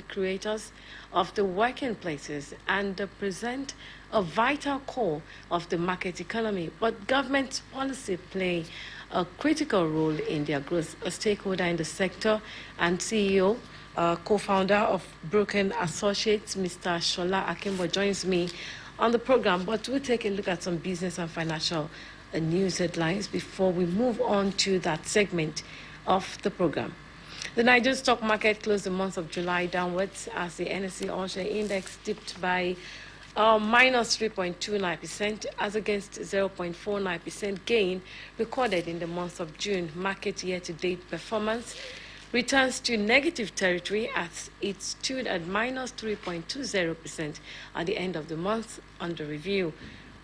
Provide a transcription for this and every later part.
creators of the working places and present a vital core of the market economy, but government policy play a critical role in their growth. A stakeholder in the sector and CEO, co-founder of Broken Associates, Mr. Shola Akimbo, joins me on the program, but we'll take a look at some business and financial news headlines before we move on to that segment of the program. The Nigerian stock market closed the month of July downwards as the NSE All-Share Index dipped by minus 3.29% as against 0.49% gain recorded in the month of June. Market year-to-date performance returns to negative territory as it stood at minus 3.20% at the end of the month under review.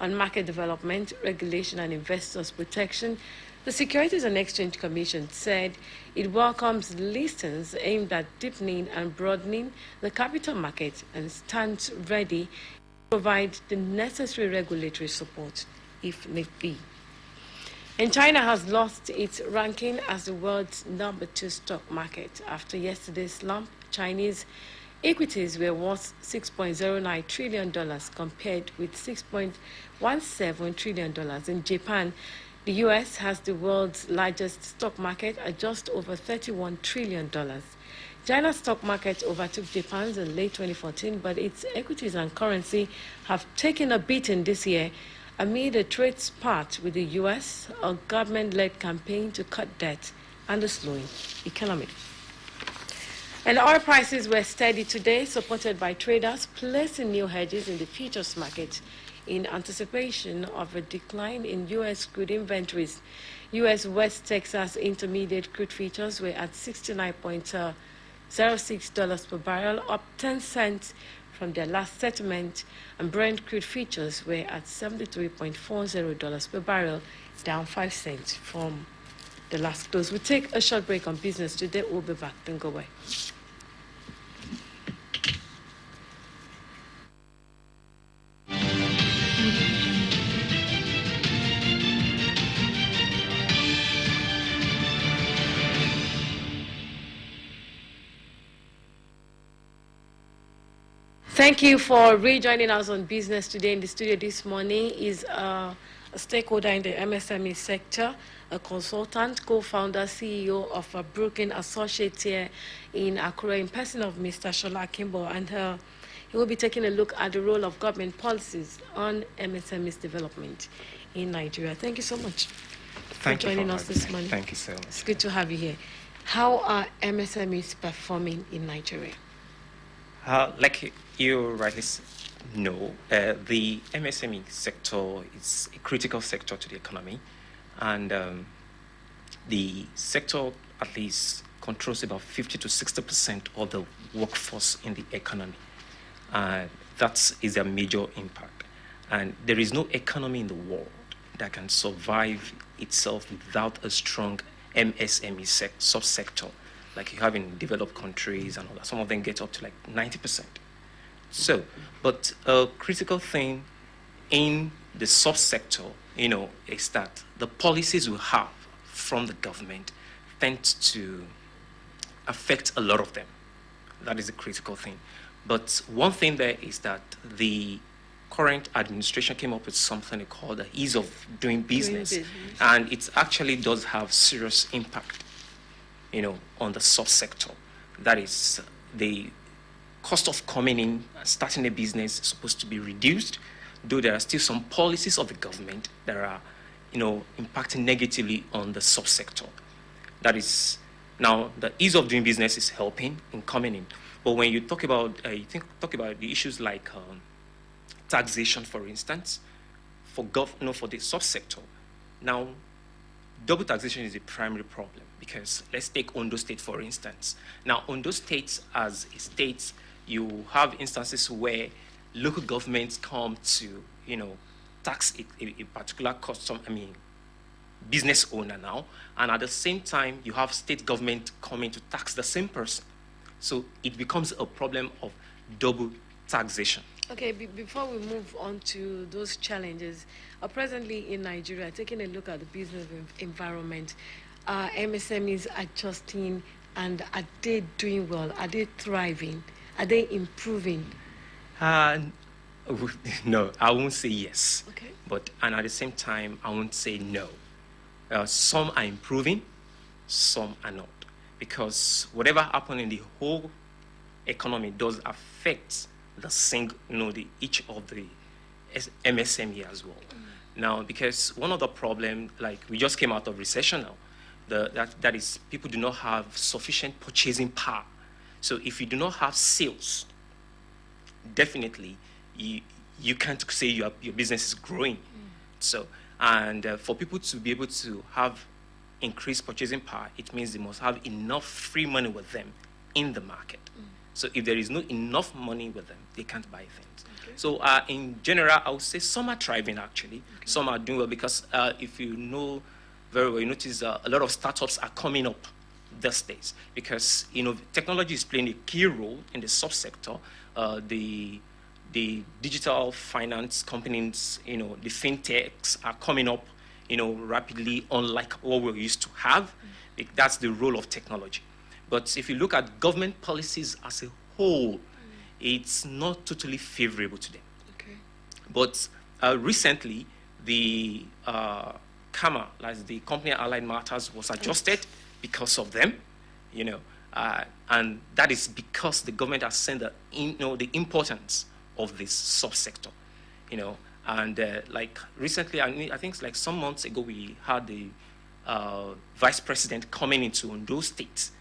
On market development, regulation and investors protection, the Securities and Exchange Commission said it welcomes listings aimed at deepening and broadening the capital market and stands ready to provide the necessary regulatory support if need be. And China has lost its ranking as the world's number 2 stock market after yesterday's slump. Chinese equities were worth $6.09 trillion compared with $6.17 trillion in Japan. The U.S. has the world's largest stock market at just over $31 trillion. China's stock market overtook Japan's in late 2014, but its equities and currency have taken a beating this year amid a trade spat with the U.S., a government-led campaign to cut debt, and a slowing economy. And oil prices were steady today, supported by traders placing new hedges in the futures market in anticipation of a decline in U.S. crude inventories. U.S. West Texas Intermediate crude futures were at $69.06 per barrel, up 10 cents from their last settlement, and Brent crude futures were at $73.40 per barrel, down 5 cents from the last close. We'll take a short break on business today. We'll be back. Don't go away. Thank you for rejoining us on business today. In the studio this morning is a stakeholder in the MSME sector, a consultant, co-founder, CEO of a Broken Associates here in Akure, in person of Mr. Shola Akimbo, and he will be taking a look at the role of government policies on MSMEs development in Nigeria. Thank you so much for joining us this morning. Thank you so much. It's good to have you here. How are MSMEs performing in Nigeria? Like you rightly know, the MSME sector is a critical sector to the economy, and the sector at least controls about 50 to 60% of the workforce in the economy. That is a major impact. And there is no economy in the world that can survive itself without a strong MSME subsector, like you have in developed countries and all that. Some of them get up to like 90%. So, but a critical thing in the subsector, is that the policies we have from the government tend to affect a lot of them. That is a critical thing. But one thing there is that the current administration came up with something called the ease of doing business. And it actually does have serious impact, on the subsector. That is, the cost of coming in and starting a business is supposed to be reduced, though there are still some policies of the government that are, impacting negatively on the subsector. That is, now the ease of doing business is helping in coming in. But when you talk about, talk about the issues like taxation, for instance, for the subsector. Now, double taxation is a primary problem because let's take Ondo State, for instance. Now, Ondo State, as a state, you have instances where local governments come to, tax a particular business owner now, and at the same time, you have state government coming to tax the same person. So it becomes a problem of double taxation. Okay, before we move on to those challenges, presently in Nigeria, taking a look at the business environment, are MSMEs adjusting, and are they doing well? Are they thriving? Are they improving? Uh, no, I won't say yes. Okay. And at the same time, I won't say no. Some are improving, some are not. Because whatever happened in the whole economy does affect each of the MSME as well. Now, because one of the problems, like we just came out of recession now, that is people do not have sufficient purchasing power. So if you do not have sales, definitely you can't say your business is growing. So, and for people to be able to have increased purchasing power, it means they must have enough free money with them in the market. So if there is not enough money with them, they can't buy things. Okay. So in general, I would say some are thriving actually. Okay. Some are doing well because if you know very well, you notice a lot of startups are coming up these days because technology is playing a key role in the subsector. The digital finance companies, the fintechs are coming up, rapidly, unlike what we used to have. That's the role of technology. But if you look at government policies as a whole, it's not totally favorable to them. Okay. But recently, the CAMA, like the Company Allied Matters, was adjusted because of them, and that is because the government has seen the importance of this subsector, and like recently, I think it's like some months ago, we had the vice president coming into Ondo State,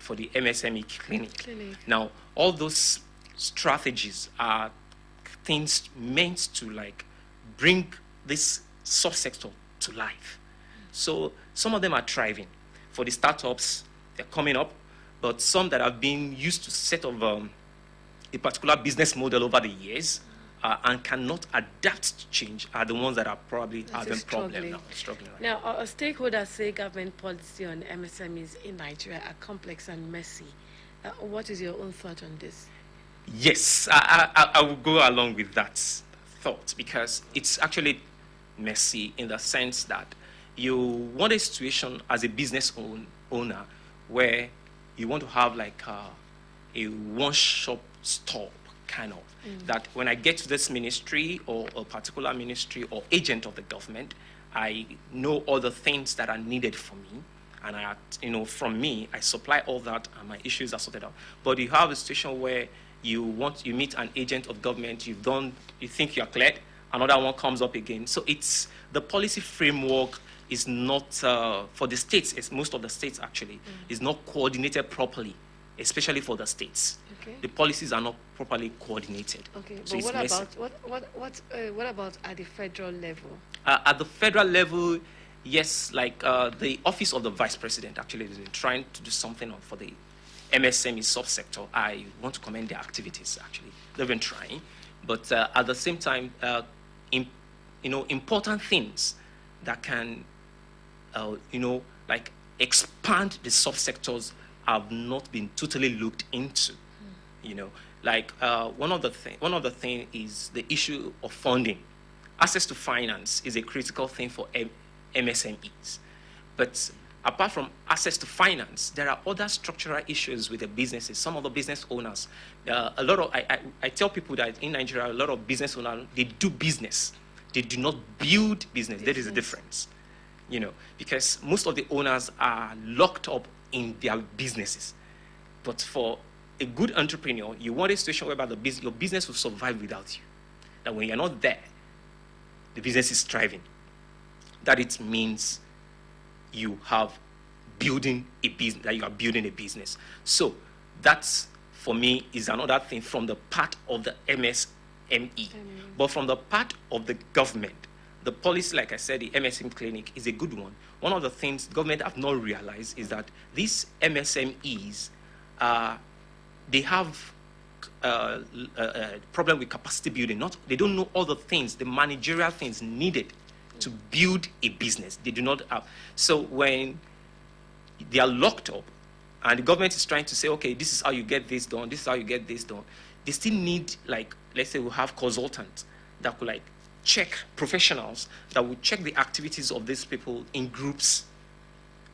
for the MSME clinic. Now, all those strategies are things meant to like bring this subsector to life. So some of them are thriving. For the startups, they're coming up, but some that have been used to set of a particular business model over the years and cannot adapt to change are the ones that are probably having problems now, struggling. Right now, stakeholders say government policy on MSMEs in Nigeria are complex and messy. What is your own thought on this? Yes, I will go along with that thought because it's actually messy in the sense that you want a situation as a business owner where you want to have like a one-shop stop kind of, that when I get to this ministry or a particular ministry or agent of the government, I know all the things that are needed for me, and from me, I supply all that and my issues are sorted out. But you have a situation where you meet an agent of government, you think you're cleared, another one comes up again. So it's the policy framework is not for the states. It's most of the states actually is not coordinated properly, especially for the states. Okay. The policies are not properly coordinated. Okay, so but what about at the federal level? At the federal level, yes, like the office of the vice president actually has been trying to do something for the MSME subsector. I want to commend their activities actually. They've been trying, but at the same time, important things that can, like expand the subsectors have not been totally looked into. Like one of the thing is the issue of funding. Access to finance is a critical thing for MSMEs, but apart from access to finance, there are other structural issues with the businesses. Some of the business owners, I tell people that in Nigeria, a lot of business owners, they do business. They do not build business. That is the difference, because most of the owners are locked up in their businesses. But for a good entrepreneur, you want a situation whereby your business will survive without you. That when you're not there, the business is thriving. That it means you have building a business, that you are building a business. So that's, for me, is another thing from the part of the MSME. But from the part of the government, the policy, like I said, the MSME clinic is a good one. One of the things government have not realized is that these MSMEs, they have a problem with capacity building. They don't know all the things, the managerial things needed to build a business. They do not have. So when they are locked up and the government is trying to say, okay, this is how you get this done, this is how you get this done, they still need, like, let's say we have consultants that could like check, professionals that would check the activities of these people in groups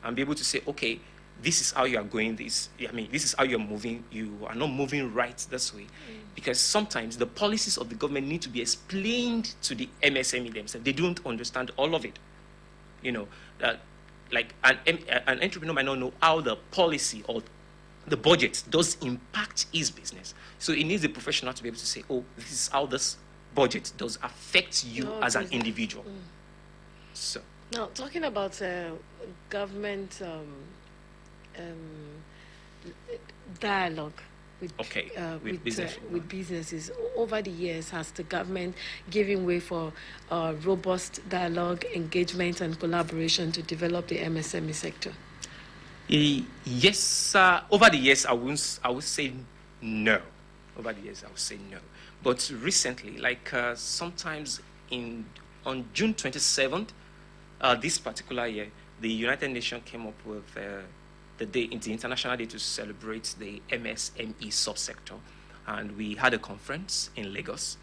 and be able to say, okay, this is how you are going, this is how you're moving, you are not moving right this way. Because sometimes the policies of the government need to be explained to the MSME themselves. They don't understand all of it. Like an entrepreneur might not know how the policy or the budget does impact his business. So it needs a professional to be able to say, oh, this is how this budget does affect you as an individual. So now, talking about government dialogue with businesses, over the years, has the government given way for robust dialogue, engagement, and collaboration to develop the MSME sector? Yes, over the years, I would say no. Over the years, I would say no. But recently, like sometimes on June 27th, this particular year, the United Nations came up with the International Day to celebrate the MSME subsector. And we had a conference in Lagos.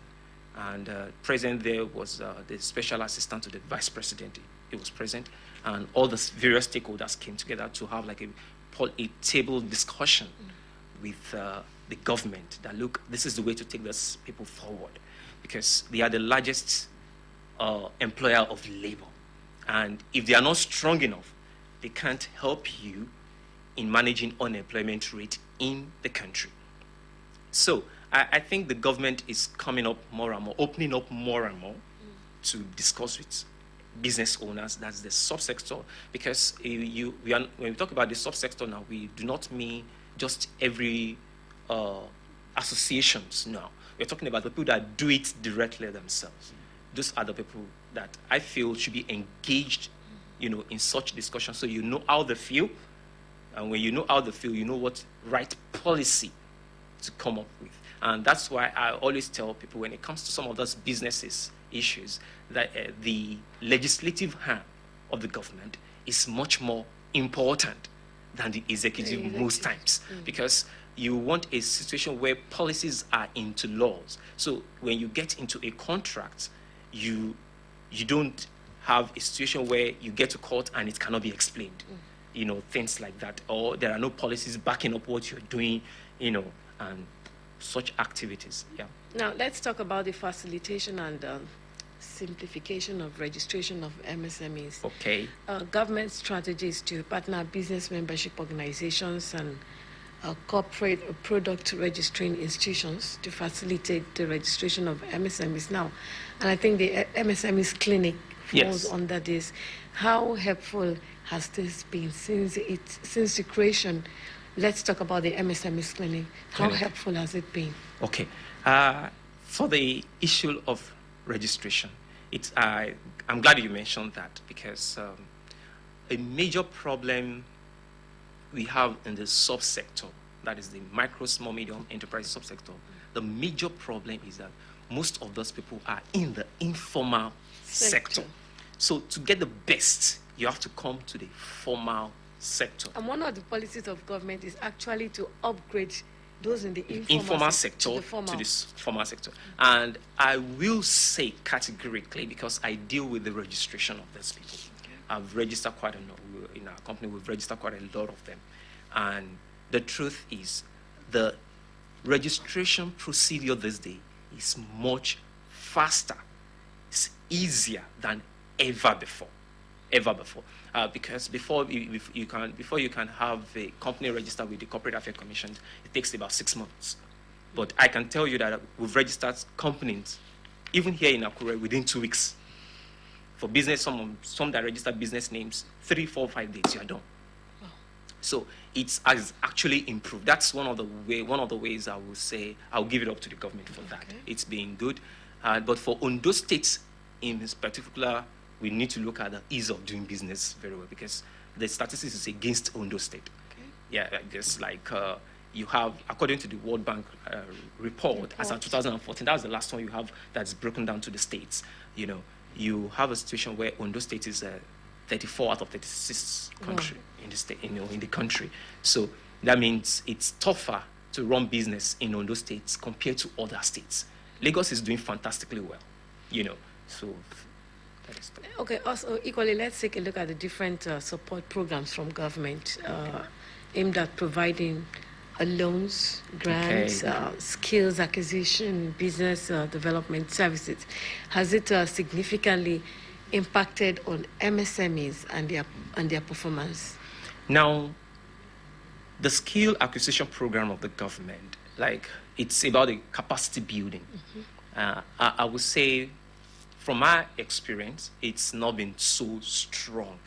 And present there was the special assistant to the vice president. He was present. And all the various stakeholders came together to have like a table discussion with the government that, look, this is the way to take these people forward, because they are the largest employer of labor. And if they are not strong enough, they can't help you in managing unemployment rate in the country. So I think the government is coming up more and more, opening up more and more to discuss with business owners. That's the subsector, because when we talk about the subsector now, we do not mean just every associations. No, we're talking about the people that do it directly themselves. Those are the people that I feel should be engaged, in such discussions, so you know how they feel, and when you know how they feel, you know what right policy to come up with. And that's why I always tell people, when it comes to some of those businesses issues, that the legislative hand of the government is much more important than the executive most times, because you want a situation where policies are into laws. So when you get into a contract, you don't have a situation where you get to court and it cannot be explained, things like that, or there are no policies backing up what you're doing, and such activities. Yeah. Now let's talk about the facilitation and simplification of registration of MSMEs. Okay. Government strategies to partner business membership organizations and corporate product registering institutions to facilitate the registration of MSMEs now. And I think the MSMEs clinic falls under this. How helpful has this been since the creation? Let's talk about the MSMEs clinic. How helpful has it been? Okay. For the issue of registration, I'm glad you mentioned that, because a major problem we have in the subsector, that is the micro, small, medium enterprise subsector, the major problem is that most of those people are in the informal sector. So to get the best, you have to come to the formal sector. And one of the policies of government is actually to upgrade those in the informal sector to the formal sector. And I will say categorically, because I deal with the registration of these people. I've registered quite a number in our company. We've registered quite a lot of them. And the truth is, the registration procedure this day is much faster. It's easier than ever before. Because before you can have a company registered with the Corporate Affairs Commission, it takes about 6 months. But I can tell you that we've registered companies, even here in Akure, within 2 weeks. For business, some that register business names, 3, 4, 5 days, you are done. Wow. So it has actually improved. That's one of the ways I will say I'll give it up to the government for that. It's been good. But for Ondo State in particular, we need to look at the ease of doing business very well, because the statistics is against Ondo State. Okay. Yeah, just like you have, according to the World Bank report, as of 2014, that's the last one you have that's broken down to the states. You have a situation where Ondo State is 34 out of 36 country in the state, in the country. So that means it's tougher to run business in Ondo States compared to other states. Lagos is doing fantastically well, So that is okay. Also, equally, let's take a look at the different support programs from government. aimed at providing loans, grants, skills acquisition, business development services. Has it significantly impacted on MSMEs and their performance? Now, the skill acquisition program of the government, like it's about a capacity building. I would say, from my experience, it's not been so strong.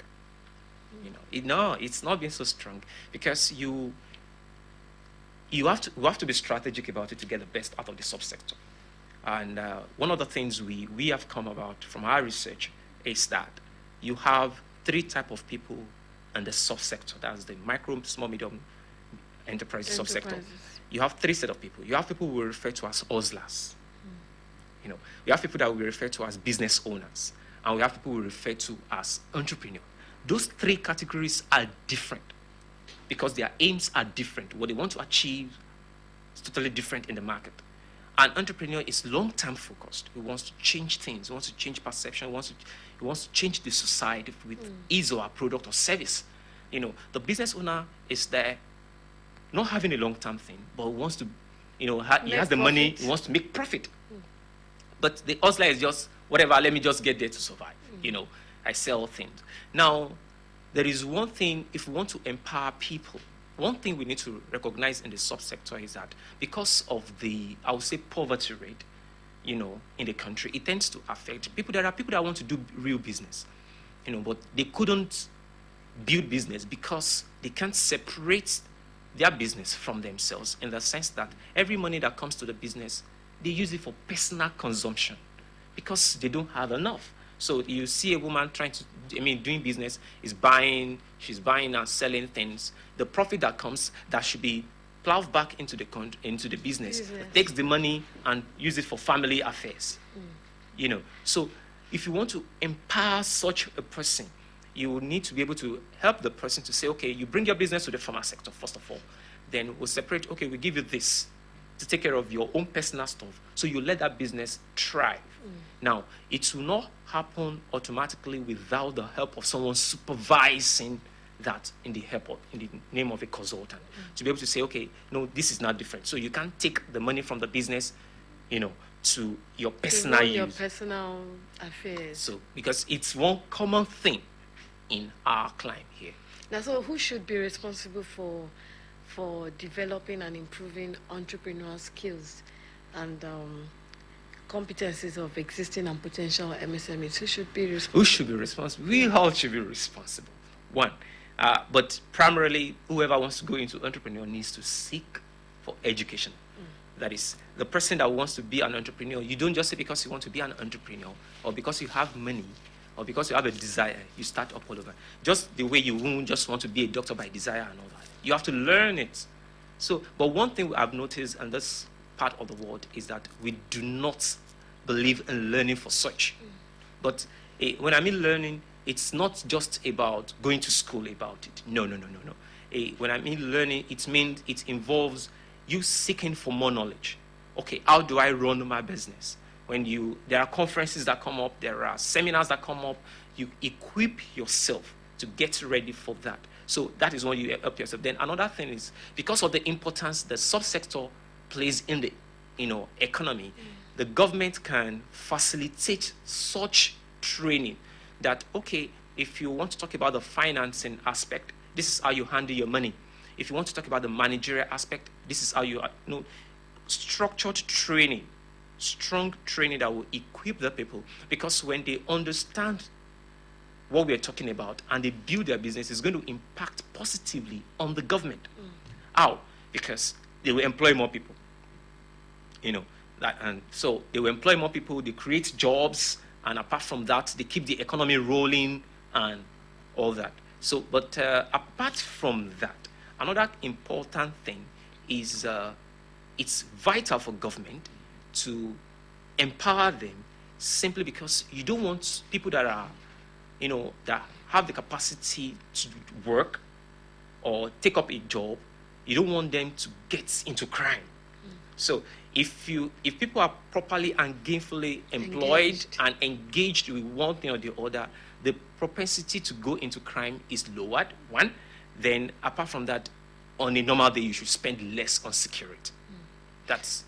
It's not been so strong because you have to be strategic about it to get the best out of the subsector. And one of the things we have come about from our research is that you have three types of people in the subsector. That's the micro, small, medium enterprise subsector. You have three sets of people. You have people who we refer to as OSLAs. We have people that we refer to as business owners, and we have people we refer to as entrepreneurs. Those three categories are different because their aims are different. What they want to achieve is totally different in the market. An entrepreneur is long-term focused. He wants to change things. He wants to change perception. He wants to change the society with his or her product or service. The business owner is there, not having a long-term thing, but wants to, he has the money. He wants to make profit. But the hustler is just whatever. Let me just get there to survive. I sell things. Now, there is one thing, if we want to empower people, one thing we need to recognize in the subsector is that because of the, I would say, poverty rate, in the country, it tends to affect people. There are people that want to do real business, but they couldn't build business because they can't separate their business from themselves, in the sense that every money that comes to the business, they use it for personal consumption because they don't have enough. So you see a woman doing business, she's buying and selling things. The profit that comes, that should be plowed back into the business. Takes the money and use it for family affairs. So if you want to empower such a person, you will need to be able to help the person to say, okay, you bring your business to the farmer sector, first of all. Then we'll separate, okay, we give you this to take care of your own personal stuff. So you let that business thrive. Now, it will not happen automatically without the help of someone supervising that in the name of a consultant. To be able to say, okay, no, this is not different. So you can't take the money from the business, to your personal use. Your personal affairs. So, because it's one common thing in our climate here. Now, so who should be responsible for developing and improving entrepreneurial skills and competencies of existing and potential MSMEs? Who should be responsible? Who should be responsible? We all should be responsible. One. But primarily, whoever wants to go into entrepreneur needs to seek for education. That is, the person that wants to be an entrepreneur, you don't just say because you want to be an entrepreneur or because you have money or because you have a desire, you start up all over. Just the way you won't just want to be a doctor by desire and all that. You have to learn it. So, but one thing I've noticed in this part of the world is that we do not believe in learning for such. But when I mean learning, it's not just about going to school about it. No. When I mean learning, it involves you seeking for more knowledge. Okay, how do I run my business? There are conferences that come up, there are seminars that come up, you equip yourself to get ready for that. So that is when you help yourself. Then another thing is, because of the importance the subsector plays in the economy, the government can facilitate such training that, okay, if you want to talk about the financing aspect, this is how you handle your money. If you want to talk about the managerial aspect, this is how structured training, strong training that will equip the people, because when they understand what we're talking about and they build their business, it's going to impact positively on the government. How? Because they will employ more people. And so they will employ more people, they create jobs, and apart from that, they keep the economy rolling and all that. So, but apart from that, another important thing is it's vital for government to empower them, simply because you don't want people that are, that have the capacity to work or take up a job, you don't want them to get into crime. So if people are properly and gainfully employed and engaged with one thing or the other, the propensity to go into crime is lowered, one. Then apart from that, on a normal day, you should spend less on security. That's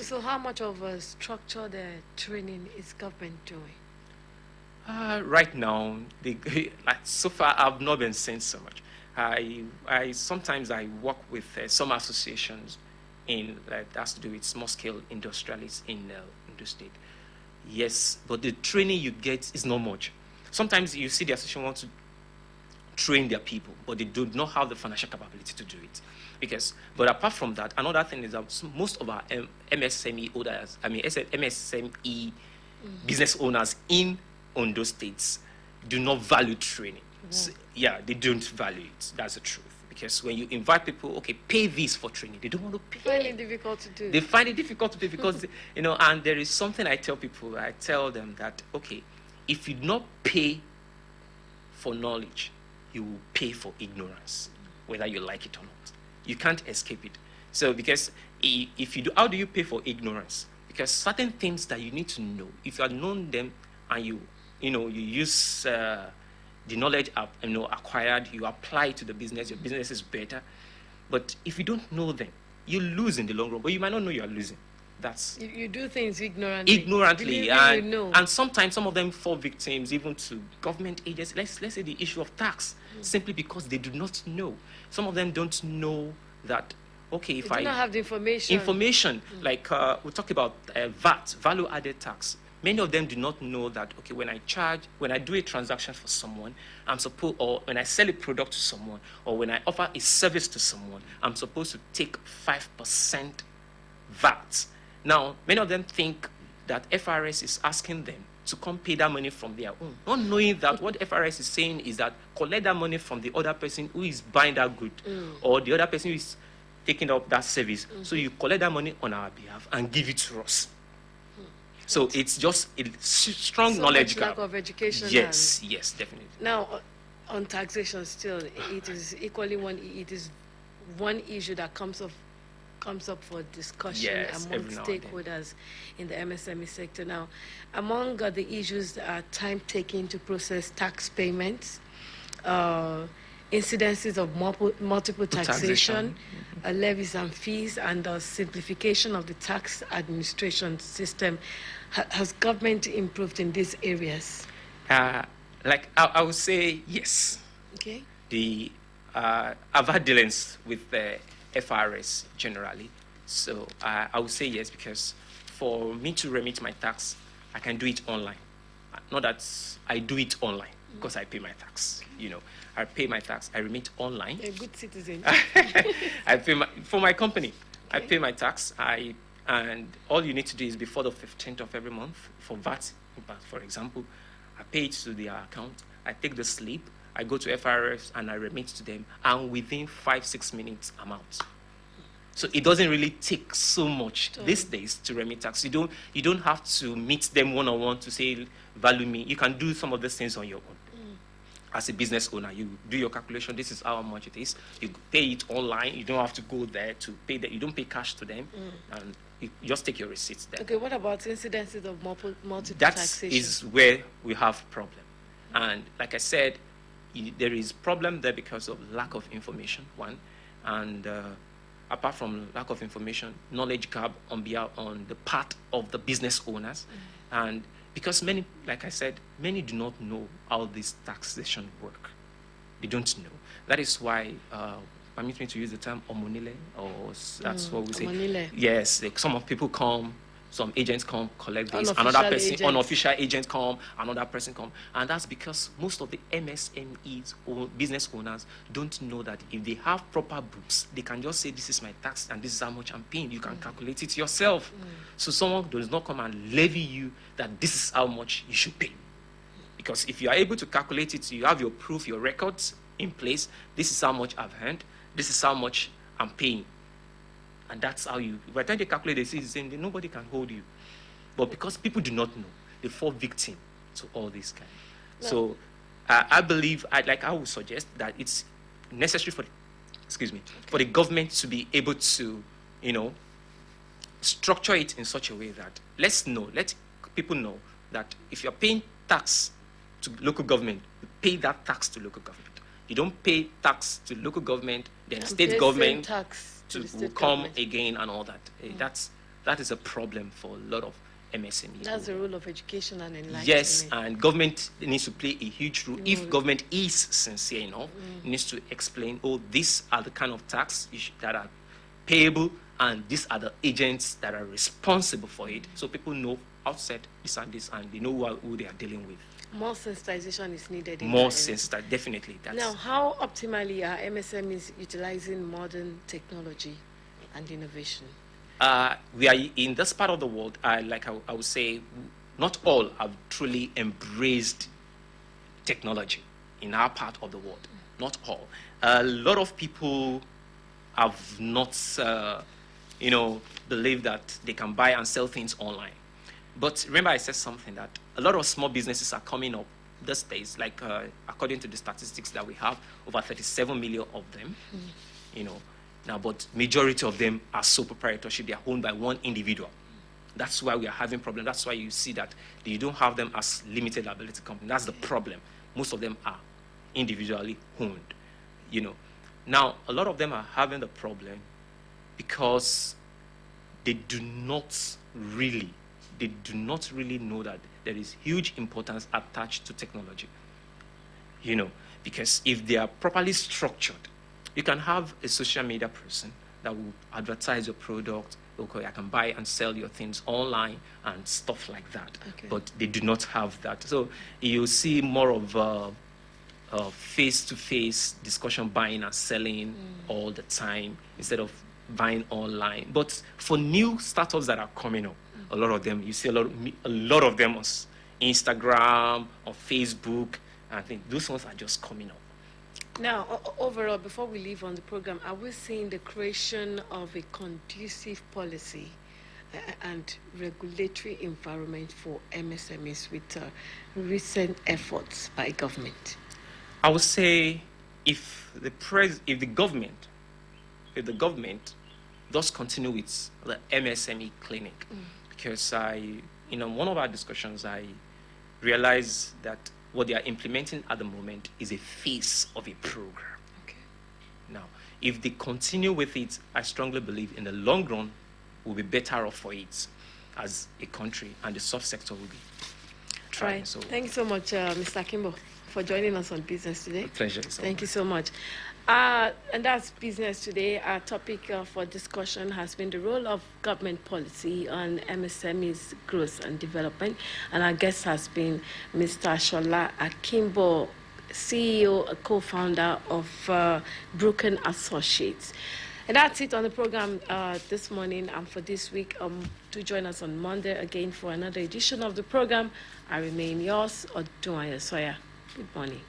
so how much of a structured training is government doing? Right now, like so far, I've not been seeing so much. I sometimes I work with some associations that has to do with small scale industrialists in Ondo State. Yes, but the training you get is not much. Sometimes you see the association want to train their people, but they do not have the financial capability to do it. But apart from that, another thing is that most of our MSME owners, MSME business owners in Ondo states do not value training. So, yeah, they don't value it. That's the truth. Because when you invite people, okay, pay this for training, they don't want to pay. They find it difficult to do. They find it difficult to pay because, and there is something I tell people. I tell them that, okay, if you do not pay for knowledge, you will pay for ignorance, whether you like it or not. You can't escape it. So because if you do, how do you pay for ignorance? Because certain things that you need to know, if you have known them and you use the knowledge acquired, you apply it to the business, your business is better. But if you don't know them, you lose in the long run, but you might not know you are losing. That's you do things ignorantly. And sometimes some of them fall victims even to government agencies. Let's say the issue of tax, simply because they do not know. Some of them don't know that, okay, if they do not have the information. Like we talk about VAT, value added tax. Many of them do not know that, okay, when I do a transaction for someone, or when I sell a product to someone, or when I offer a service to someone, I'm supposed to take 5% VAT. Now, many of them think that FRS is asking them to come pay that money from their own, not knowing that what FRS is saying is that collect that money from the other person who is buying that good, or the other person who is taking up that service. So you collect that money on our behalf and give it to us. So it's just a strong knowledge gap. Lack of education. Yes, definitely. Now, on taxation, still, it is one issue that comes up for discussion among stakeholders in the MSME sector. Now, among the issues are time taken to process tax payments, incidences of multiple taxation, levies and fees, and the simplification of the tax administration system. Has government improved in these areas? I would say yes. Okay. I've had dealings with the FRS generally, so I would say yes, because for me to remit my tax, I can do it online. Not that I do it online because I pay my tax. I pay my tax. I remit online. You're a good citizen. I pay for my company. Okay. I pay my tax. And all you need to do is before the 15th of every month for VAT, for example, I pay it to their account. I take the slip. I go to FRS and I remit to them. And within 5-6 minutes, I'm out. So it doesn't really take so much these days to remit tax. You don't have to meet them one-on-one to say, value me. You can do some of these things on your own. As a business owner, you do your calculation. This is how much it is. You pay it online. You don't have to go there to pay that. You don't pay cash to them, and you just take your receipts there. Okay. What about incidences of multiple that taxation? That is where we have problem, and like I said, there is problem there because of lack of information. One, and apart from lack of information, knowledge gap on the part of the business owners, and because many, like I said, many do not know how this taxation work. They don't know. That is why, permit me to use the term omonile, or that's what we say. Omonile. Yes, some of people come, some agents come, collect this, unofficial agents come, another person come. And that's because most of the MSMEs or business owners don't know that if they have proper books, they can just say, this is my tax and this is how much I'm paying. You can calculate it yourself. So someone does not come and levy you that this is how much you should pay. Because if you are able to calculate it, you have your proof, your records in place. This is how much I've earned. This is how much I'm paying. And that's how by the time they calculate the citizen, nobody can hold you. But because people do not know, they fall victim to all this kind. No. So I believe, I would suggest that it's necessary for the government to be able to, structure it in such a way that let people know that if you're paying tax to local government, you pay that tax to local government. You don't pay tax to local government then And state pay government same tax to the will state come government. again and all that. That is a problem for a lot of MSMEs. That's the role of education and enlightenment. Yes, and government needs to play a huge role. If government is sincere enough, it needs to explain, oh, these are the kind of tax that are payable, and these are the agents that are responsible for it. So people know outside this and this, and they know who they are dealing with. More sensitization is needed. More sensitization, definitely. Now, how optimally are MSMEs utilizing modern technology and innovation? We are in this part of the world, I would say, not all have truly embraced technology in our part of the world. Not all. A lot of people have not, believed that they can buy and sell things online. But remember, I said something that a lot of small businesses are coming up these days. Like according to the statistics that we have, over 37 million of them. Now, but majority of them are sole proprietorship. They are owned by one individual. That's why we are having problems. That's why you see that you don't have them as limited liability company. That's the problem. Most of them are individually owned. Now, a lot of them are having the problem because they do not really know that there is huge importance attached to technology. Because if they are properly structured, you can have a social media person that will advertise your product. Okay, I can buy and sell your things online and stuff like that. Okay. But they do not have that. So you see more of face-to-face discussion, buying and selling all the time instead of buying online. But for new startups that are coming up, a lot of them, you see a lot of them on Instagram, on Facebook. I think those ones are just coming up. Now, overall, before we leave on the program, are we seeing the creation of a conducive policy and regulatory environment for MSMEs with recent efforts by government? I would say if the government does continue with the MSME clinic, because one of our discussions, I realized that what they are implementing at the moment is a phase of a program. Okay. Now, if they continue with it, I strongly believe in the long run, we'll be better off for it as a country, and the subsector will be trying. Right. So, thank you so much, Mr. Kimbo, for joining us on Business Today. A pleasure. Thank you so much. And that's Business Today. Our topic for discussion has been the role of government policy on MSMEs growth and development. And our guest has been Mr. Shola Akimbo, CEO, co-founder of Broken Associates. And that's it on the program this morning and for this week. To join us on Monday again for another edition of the program, I remain yours, Odunayo Sawyer. Good morning.